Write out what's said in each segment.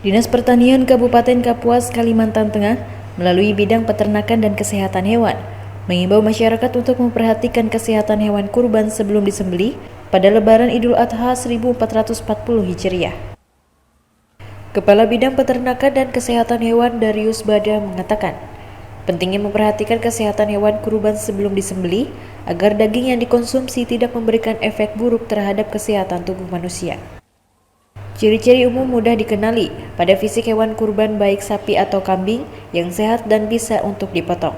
Dinas Pertanian Kabupaten Kapuas, Kalimantan Tengah, melalui bidang peternakan dan kesehatan hewan, mengimbau masyarakat untuk memperhatikan kesehatan hewan kurban sebelum disembelih pada Lebaran Idul Adha 1440 Hijriah. Kepala Bidang Peternakan dan Kesehatan Hewan Darius Bada mengatakan, pentingnya memperhatikan kesehatan hewan kurban sebelum disembelih agar daging yang dikonsumsi tidak memberikan efek buruk terhadap kesehatan tubuh manusia. Ciri-ciri umum mudah dikenali pada fisik hewan kurban baik sapi atau kambing yang sehat dan bisa untuk dipotong.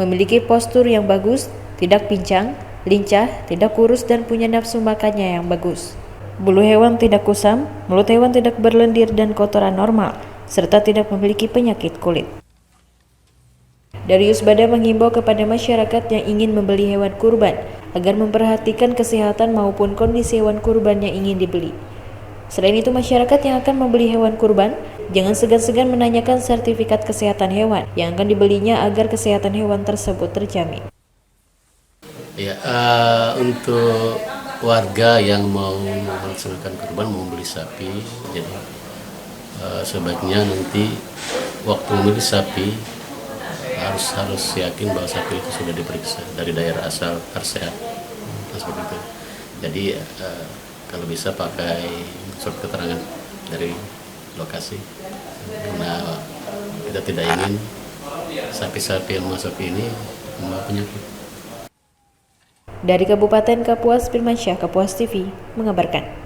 Memiliki postur yang bagus, tidak pincang, lincah, tidak kurus dan punya nafsu makannya yang bagus. Bulu hewan tidak kusam, mulut hewan tidak berlendir dan kotoran normal, serta tidak memiliki penyakit kulit. Darius Bada mengimbau kepada masyarakat yang ingin membeli hewan kurban agar memperhatikan kesehatan maupun kondisi hewan kurban yang ingin dibeli. Selain itu, masyarakat yang akan membeli hewan kurban jangan segan-segan menanyakan sertifikat kesehatan hewan yang akan dibelinya agar kesehatan hewan tersebut terjamin. Ya, untuk warga yang mau melaksanakan kurban, mau beli sapi, jadi sebaiknya nanti waktu membeli sapi harus yakin bahwa sapi itu sudah diperiksa dari daerah asal harus sehat, seperti itu. Jadi kalau bisa pakai surat keterangan dari lokasi, karena kita tidak ingin sapi-sapi yang masuk ini membawa penyakit. Dari Kabupaten Kapuas, Firmansyah, Kapuas TV mengabarkan.